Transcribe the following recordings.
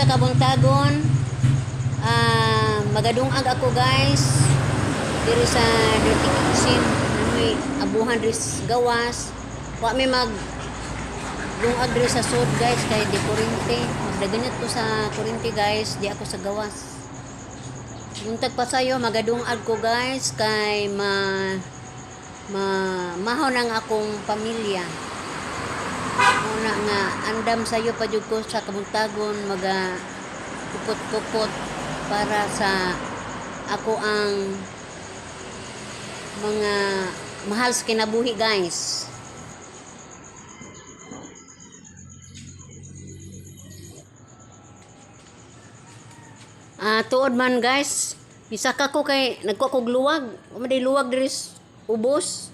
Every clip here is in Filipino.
sa kabuntagon. Magadungag ako guys. Diri sa Dirty Kitchen. May abuhan diri sa gawas. Wa may mag dungag diri sa sud guys kay di kurente. Magdaganit ko sa kurente guys, di ako sa gawas. Buntag pa sayo magadungag ko guys kay mahaw nang akong pamilya. Una nga andam sayo pa jud ko sa kabuntagon maga kupot-kupot para sa ako ang mga mahal sa kinabuhi guys. Tuod man guys, bisaka ko kay nagkuha kog luwag. Maday luwag diri ubos.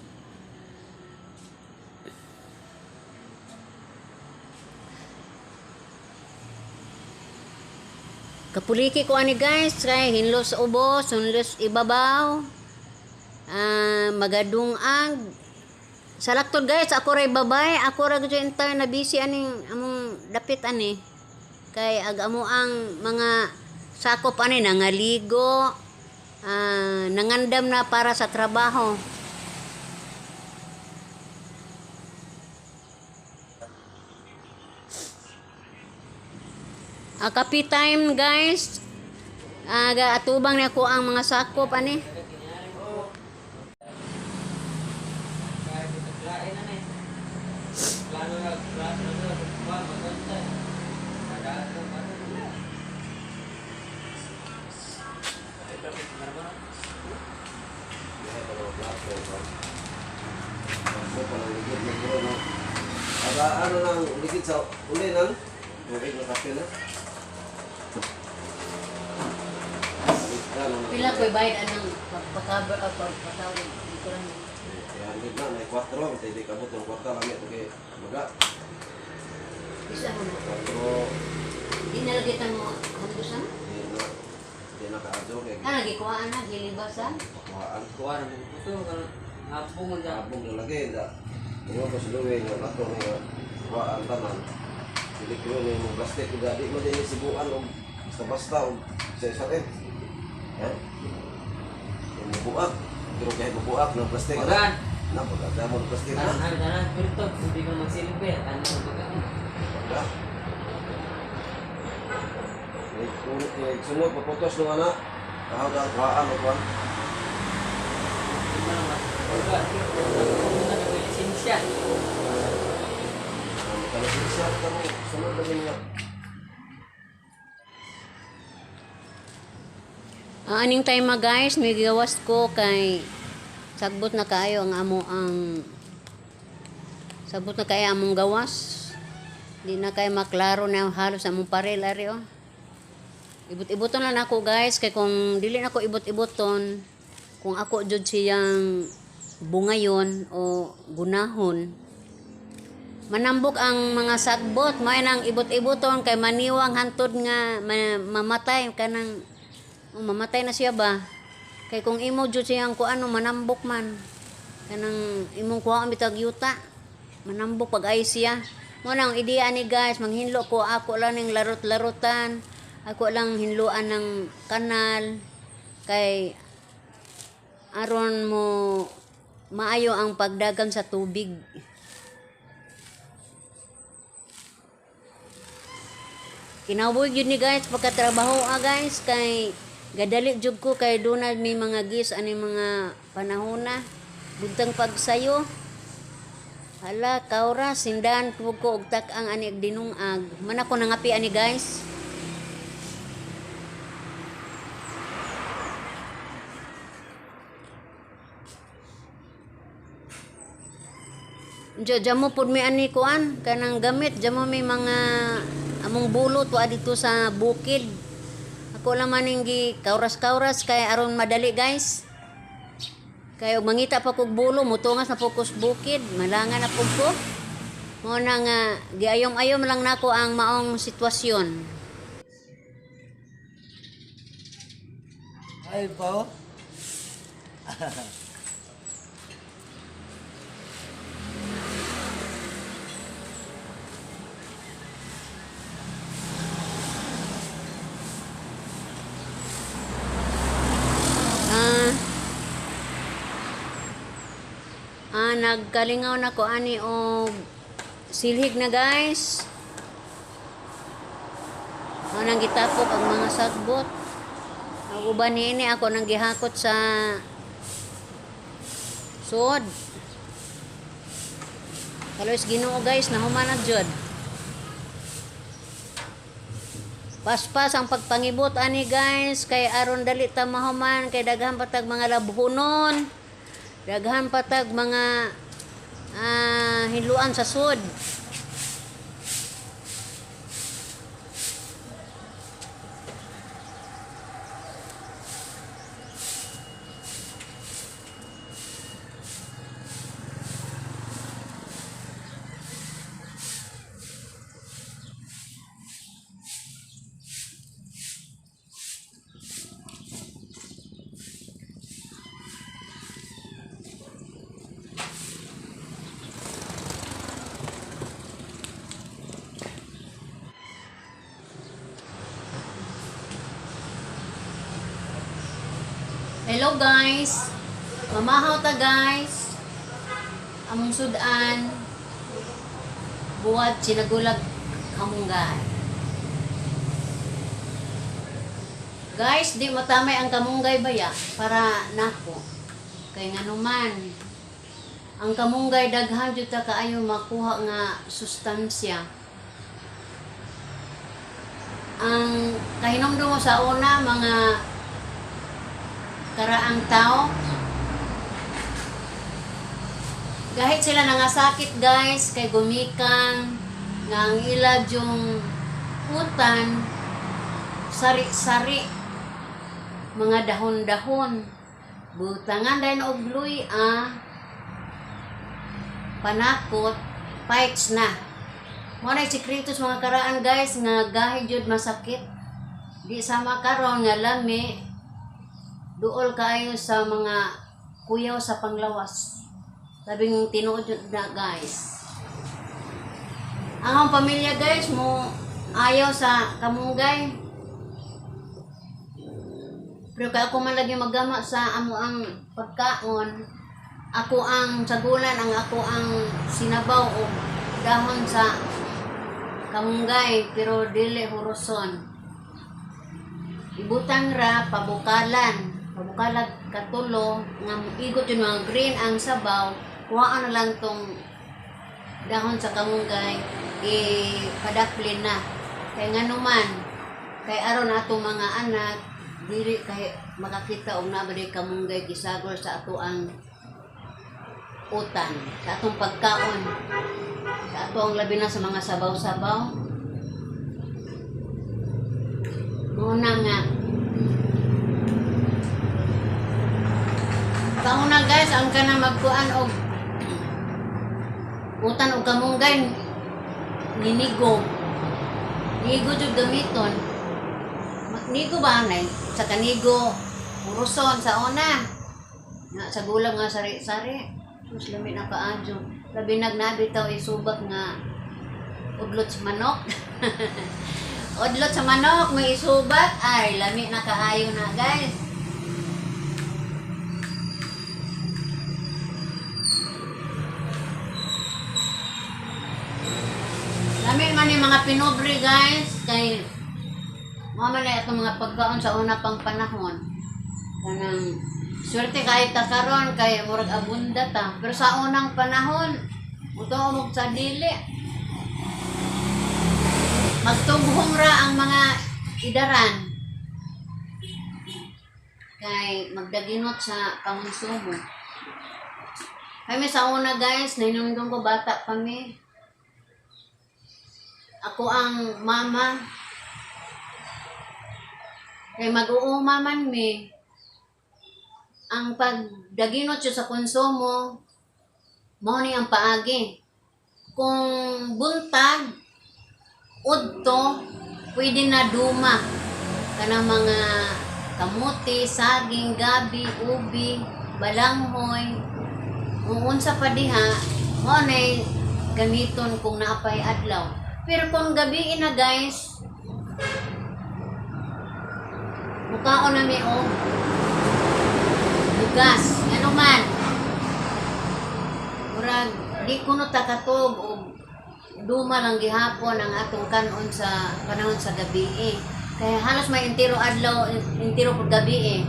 Kapuliki ko ani guys kay hinlos ubos, hinlos ibabaw. Magadungag. Sa laktod guys, ako ray babay, ako ra gyud entire na busy aning among dapit ani. Kay amo ang mga sakop ani nangaligo, nangandam na para sa trabaho. Kapi time guys. Atubang na ko ang mga sakop ani. Ano lang ligid sa uli nang okay na kape na. Pila ko'y bayad anang pagpakabar o pagpatawag dito lang. Hindi na, may 4 hindi kabot ng 4 lang ito kay maga. Bisa mo na. 4 Di nalagay mo handusan? Hindi na kaadyo kay Lagi kuhaan na, gilibasan. kuhaan mo ito, hapong mo dyan. abong na lagi da. Ingon ko sa luwi nga ato nga kuhaan tanan. Dili ko ni mo plastic ko di mo din sibuan og basta-basta og sa eh. Yan. Yung buak. Pero kahit buak ng plastic. Magan! Napaganda mo ng plastic na. Tanan, pero hindi ko magsilbi. Ano mo magan? Pagda. Sunod, paputos nung anak. Kahawag ang kuhaan o kuhaan. Lisensya. Lisensya kami. Sunod lagi niya. Aning time guys, may gawas ko kay sagbot na kayo ang sagbot na kayo among gawas. Di na kayo maklaro na halos among parel ari oh. Ibot-iboton lang ako guys kay kung dili na ako ibot-iboton, kung ako jud siyang bungayon o gunahon, manambok ang mga sagbot, may nang ibot-iboton kay maniwang hantod nga mamatay kanang mamatay na siya ba? Kay kung imo jud siyang kuano manambok man. Kanang imong kuha bitag yuta. Manambok pag ay siya. Mo nang ideya ni guys, manghinlo ko ako lang ning larot-larutan. Ako lang hinluan ng kanal kay aron mo maayo ang pagdagan sa tubig. Kinabuhi jud ni guys pagkatrabaho guys kay gadali jud ko kay dunay may mga gis ani mga panahona buntang pagsayo. Hala kaura sindan ko og tak-ang ani dinungag. Man ako nangapi ani guys. Jamo pud mi ani kuan kanang gamit jamo may mga among bulot wa dito sa bukid. Ako lang maning gi kauras-kauras kay aron madali guys. Kay og mangita pa kog bulo mutungas na fokus bukid, malangan na pud ko. Mo na nga giayom-ayom lang nako ang maong sitwasyon. Ay po. nagkalingaw na ko ani og silhig na guys. Nang gitapok ang mga sagbot. Ang uban niini ako nang gihakot sa sud. Kalos Ginoo guys, nahuman na jud. Paspas ang pagpangibot ani guys, kay aron dali ta mahuman, kay daghan patag mga labhunon. Daghan patag mga hinluan sa sud. Hello guys, mamahaw ta guys, among sudan, buwat sinagulag kamunggay. Guys, di matamay ang kamunggay baya para nako. Kay nganuman, ang kamunggay daghan jud ta kaayo makuha nga sustansya. Ang kahinomdom mo sa una mga karaang tao, kahit sila nangasakit guys, kay gumikang nga ang ila yung utan, sari-sari, mga dahon-dahon, butangan dahil og luy panakot, fights na. Mo na sikretos mga karaan guys, nga gahid jud masakit, di sama karon nga lami, duol kaayo sa mga kuyaw sa panglawas. Labing tinuod na guys. Ang pamilya guys mo ayaw sa kamunggay. Pero kaya ako man lagi magama sa amo ang pagkaon, ako ang sagulan, ang ako ang sinabaw o dahon sa kamunggay, pero dili huruson. Ibutang ra pabukalan katulo nga igot yung mga green ang sabaw, kuhaan na lang tong dahon sa kamunggay, padaplin na. Kaya nga naman, kay aron atong mga anak, dili kay makakita og nabaday kamunggay gisagol sa ato ang utan, sa atong pagkaon, sa ato ang labi na sa mga sabaw-sabaw. Muna nga, pauna guys, ang kana magkuan og utan og kamunggay ninigo jud gamiton. Nigo ba anay sa kanigo uruson sa una nga sa gulang nga sari-sari, sus lami na kaadyo, labi nagnabitaw isubat nga udlot sa manok. Udlot sa manok may isubat, ay lami na kaayo na guys. Lami man yung mga pinobre guys, kay mama na itong mga pagkaon sa una pang panahon. Kanang swerte kahit ta karon kay murag abunda ta, pero sa unang panahon uto mo sa dili. Magtughong ra ang mga idaran kay magdaginot sa pangonsumo. Kami sa una guys, nainundong ko bata kami. Ako ang mama. Kay mag-uuma man mi. Ang pagdaginot siya sa konsumo, mao ni ang paagi. Kung buntag, udto, pwede na duma. Kanang mga kamuti, saging, gabi, ubi, balanghoy. Kung unsa pa diha, mao nay gamiton kung naapay adlaw. Pero kung gabi na guys, mukhaon na mi o bugas. Ano man. murag di kuno takatog og duma lang gihapon ang atong kanon sa panahon sa gabi eh. Kaya halos may intiro adlaw, intiro pud gabi eh.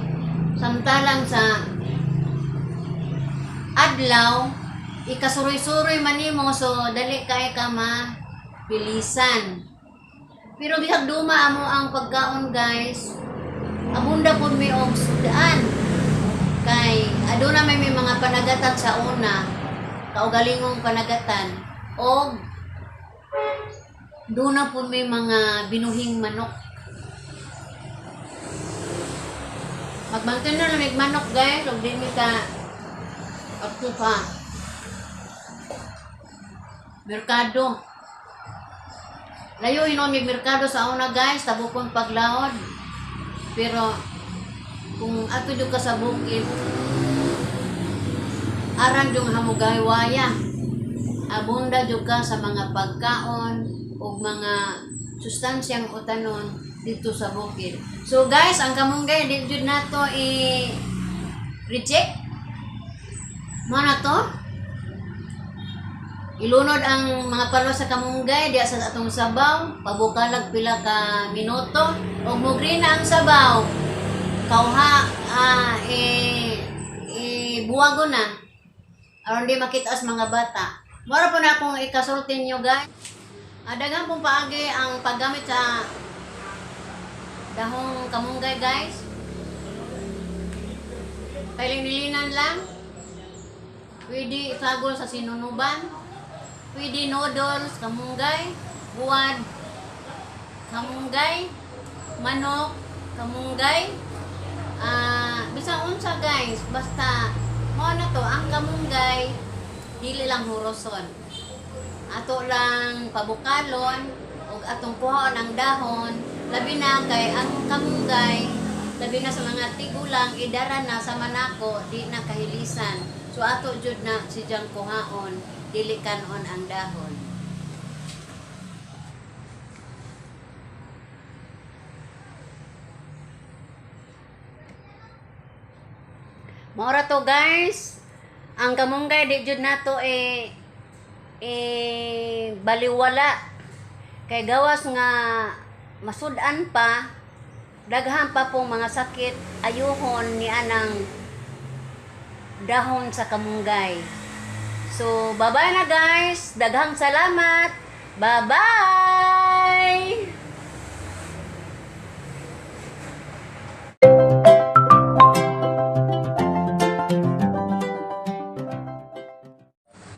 Samtalang sa adlaw, ikasuroy-suroy man nimo so dali kay ka mabilisan. Pero bisag duma amo ang pagkaon guys, abunda pud mi og sudan. Kay aduna may mga panagatan sa una, kaugalingong panagatan og duna pud may mga binuhing manok. Magbangtan na lang may manok guys, og di mi ka apto pa. Merkado. Layo hinon may merkado sa una guys, tabukon paglaod. Pero kung ato jud ka sa bukid, aran jung hamugay waya. Abunda jud ka sa mga pagkaon o mga sustansyang utanon dito sa bukid. So guys, ang kamunggay di jud nato i-reject. Mo na to? Ilunod ang mga palo sa kamunggay diya sa atong sabaw, pabukalag pila ka minuto ug mugri na ang sabaw. Kauha buwago na aron di makitaas mga bata. Mora po na akong ikasultin nyo guys. Daghang pong paagi ang paggamit sa dahong kamunggay guys. Pailin-ilinan lang. Pwede itagol sa sinunuban. Pwede noodles, kamunggay, buwad, kamunggay, manok, kamunggay. Bisang unsa guys, basta mo na to ang kamunggay dili lang huroson. Ato lang pabukalon ug atong kuhaon ang dahon, labi na kay ang kamunggay, labi na sa mga tigulang idara na sa manako, di na kahilisan. So ato jud na sidyang kuhaon, dili kanon ang dahon. Maura to guys, ang kamunggay di jud nato baliwala. Kay gawas nga masudan pa, daghan pa pong mga sakit ayuhon ni anang dahon sa kamunggay. So bye-bye na guys. Daghang salamat. Bye-bye.